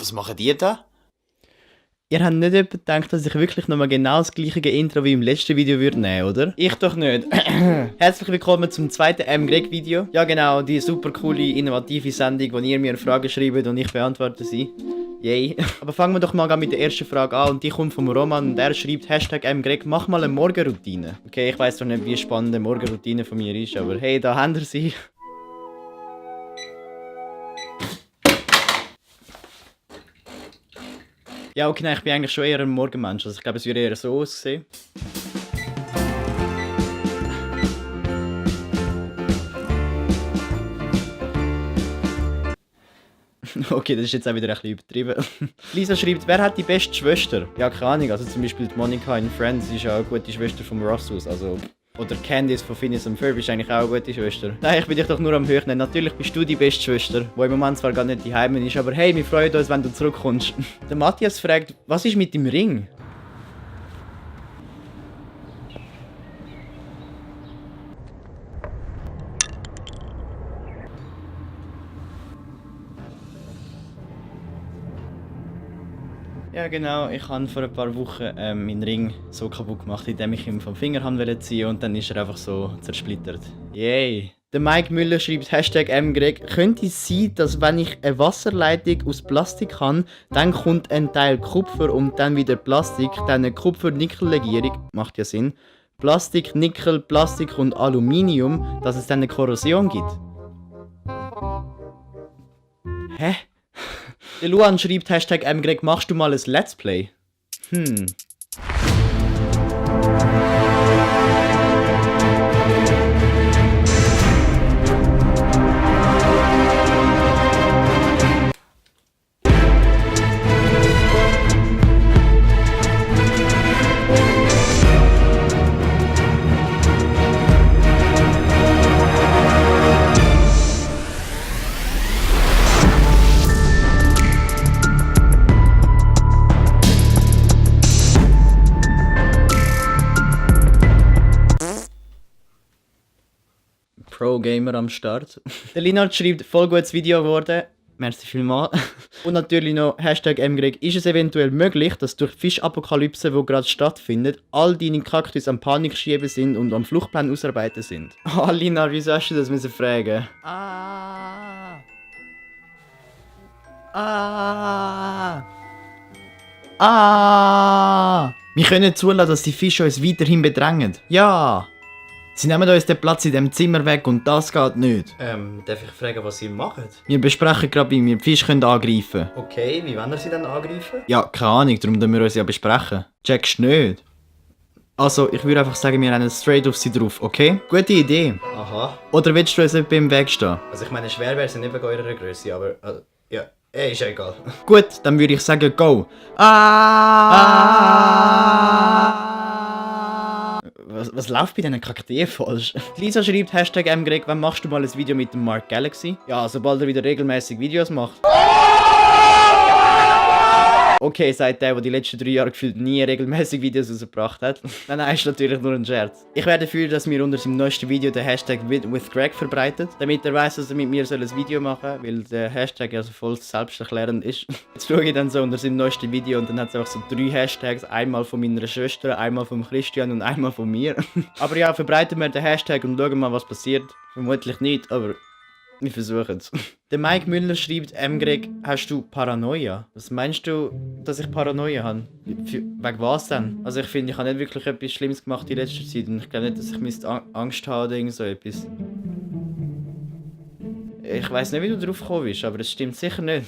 Was machen die da? Ihr habt nicht etwa gedacht, dass ich wirklich nochmal genau das gleiche Intro wie im letzten Video würde nehmen, oder? Ich doch nicht. Herzlich willkommen zum zweiten Greg Video. Ja genau, die super coole, innovative Sendung, wo ihr mir Fragen schreibt und ich beantworte sie. Yay. Aber fangen wir doch mal mit der ersten Frage an und die kommt vom Roman und er schreibt #Greg, mach mal eine Morgenroutine. Okay, ich weiss doch nicht, wie spannend eine Morgenroutine von mir ist, aber hey, da habt ihr sie. Ja, okay, nein, ich bin eigentlich schon eher ein Morgenmensch. Also ich glaube, es würde eher so aussehen. Okay, das ist jetzt auch wieder ein bisschen übertrieben. Lisa schreibt, wer hat die beste Schwester? Ja, keine Ahnung. Also zum Beispiel die Monika in Friends ist ja auch eine gute Schwester von Rossus. Also... Oder Candice von Phineas und Ferb ist eigentlich auch eine gute Schwester. Nein, ich bin dich doch nur am Höchnen. Natürlich bist du die beste Schwester, die im Moment zwar gar nicht die Heime ist, aber hey, wir freuen uns, wenn du zurückkommst. Der Matthias fragt, was ist mit dem Ring? Ja genau, ich habe vor ein paar Wochen meinen Ring so kaputt gemacht, indem ich ihn vom Finger ziehen und dann ist er einfach so zersplittert. Yay! Der Mike Müller schreibt #Greg, könnte es sein, dass wenn ich eine Wasserleitung aus Plastik habe, dann kommt ein Teil Kupfer und dann wieder Plastik, dann eine Kupfer-Nickel-Legierung, macht ja Sinn, Plastik, Nickel, Plastik und Aluminium, dass es dann eine Korrosion gibt. Hä? Der Luan schreibt #Greg, machst du mal ein Let's Play? Pro-Gamer am Start. Der Linard schreibt, voll gutes Video geworden. Merci vielmals. Und natürlich noch #Greg, ist es eventuell möglich, dass durch die Fischapokalypse, die gerade stattfindet, all deine Kaktus am Panikschieben sind und am Fluchtplan ausarbeiten sind? Ah, Linard, wieso hast du das müssen fragen? Wir können zulassen, dass die Fische uns weiterhin bedrängen. Ja! Sie nehmen uns den Platz in dem Zimmer weg und das geht nicht. Darf ich fragen, was ihr macht? Wir besprechen gerade, wie wir die Fische angreifen können. Okay, wie wollen wir sie dann angreifen? Ja, keine Ahnung, darum müssen wir uns ja besprechen. Checkst du nicht? Also, ich würde einfach sagen, wir rennen straight auf sie drauf, okay? Gute Idee. Aha. Oder willst du uns nicht beim Weg stehen? Also ich meine, schwer wäre sie nicht wegen eurer Größe, aber... ja, ist ja egal. Gut, dann würde ich sagen, go. Was läuft bei diesen Charakteren falsch? Lisa schreibt #Greg, wann machst du mal ein Video mit dem Mark Galaxy? Ja, sobald er wieder regelmäßig Videos macht. Okay, sagt der die letzten 3 Jahre gefühlt nie regelmäßig Videos rausgebracht hat. Nein, ist natürlich nur ein Scherz. Ich werde dafür, dass wir unter seinem neuesten Video den #WithGreg verbreitet, damit er weiss, dass er mit mir ein Video machen soll, weil der Hashtag ja so voll selbsterklärend ist. Jetzt schaue ich dann so unter seinem neuesten Video und dann hat es einfach so 3 Hashtags, einmal von meiner Schwester, einmal von Christian und einmal von mir. Aber ja, verbreiten wir den Hashtag und schauen mal, was passiert. Vermutlich nicht, aber... wir versuchen es. Der Mike Müller schreibt, Greg, hast du Paranoia? Was meinst du, dass ich Paranoia habe? Wegen was denn? Also ich finde, ich habe nicht wirklich etwas Schlimmes gemacht in letzter Zeit und ich glaube nicht, dass ich Angst habe oder irgend so etwas. Ich weiss nicht, wie du drauf gekommen bist, aber es stimmt sicher nicht.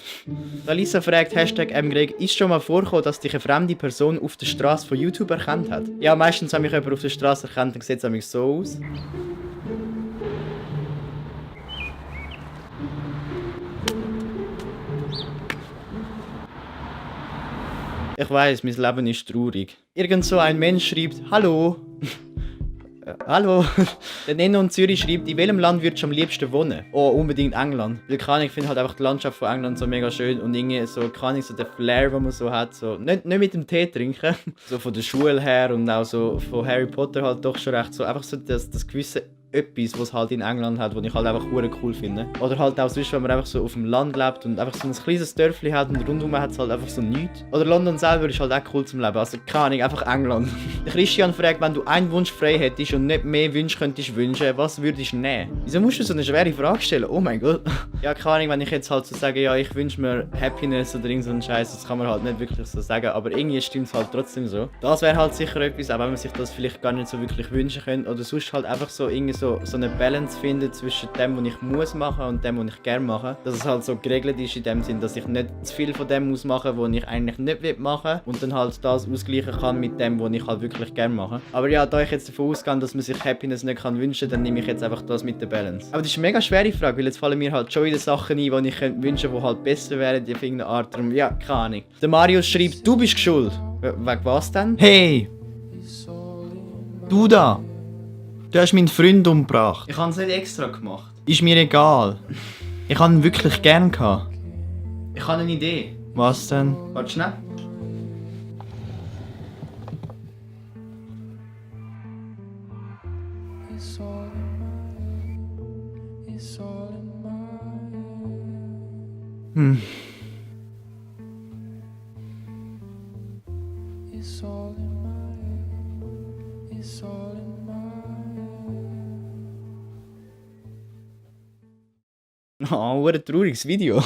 Alisa fragt #Greg, ist schon mal vorgekommen, dass dich eine fremde Person auf der Straße von YouTube erkannt hat? Ja, meistens habe ich jemanden auf der Straße erkannt, dann sieht es so aus. Ich weiss, mein Leben ist traurig. Irgend so ein Mensch schreibt, hallo. Hallo. Der Nenno in Zürich schreibt, in welchem Land würdest du am liebsten wohnen? Oh, unbedingt England. Weil ich finde halt einfach die Landschaft von England so mega schön und irgendwie so, so der Flair, den man so hat. So, nicht mit dem Tee trinken, so von der Schule her und auch so von Harry Potter halt doch schon recht so, einfach so das gewisse etwas, was es halt in England hat, was ich halt einfach cool finde. Oder halt auch sonst, wenn man einfach so auf dem Land lebt und einfach so ein kleines Dörfli hat und rundum hat es halt einfach so nichts. Oder London selber ist halt auch cool zum Leben. Also keine Ahnung, einfach England. Der Christian fragt, wenn du einen Wunsch frei hättest und nicht mehr Wünsche könntest wünschen, was würdest du nehmen? Wieso musst du so eine schwere Frage stellen? Oh mein Gott. Ja, keine Ahnung, wenn ich jetzt halt so sage, ja, ich wünsche mir Happiness oder irgend so einen Scheiß, das kann man halt nicht wirklich so sagen, aber irgendwie stimmt es halt trotzdem so. Das wäre halt sicher etwas, auch wenn man sich das vielleicht gar nicht so wirklich wünschen könnte. Oder sonst halt einfach so irgendwie so eine Balance finden zwischen dem, was ich muss machen und dem, was ich gerne mache. Dass es halt so geregelt ist in dem Sinn, dass ich nicht zu viel von dem muss machen, was ich eigentlich nicht machen will und dann halt das ausgleichen kann mit dem, was ich halt wirklich gerne mache. Aber ja, da ich jetzt davon ausgehe, dass man sich Happiness nicht kann wünschen, dann nehme ich jetzt einfach das mit der Balance. Aber das ist eine mega schwere Frage, weil jetzt fallen mir halt schon wieder Sachen ein, die ich wünschen könnte, die halt besser wären, auf irgendeine Art. Darum, ja, keine Ahnung. Der Marius schreibt, du bist schuld. Wegen was denn? Hey! Du da! Du hast meinen Freund umgebracht. Ich habe es nicht extra gemacht. Ist mir egal. Ich habe ihn wirklich gern gehabt. Ich habe eine Idee. Was denn? Warte schnell. Oh, ein trauriges Video.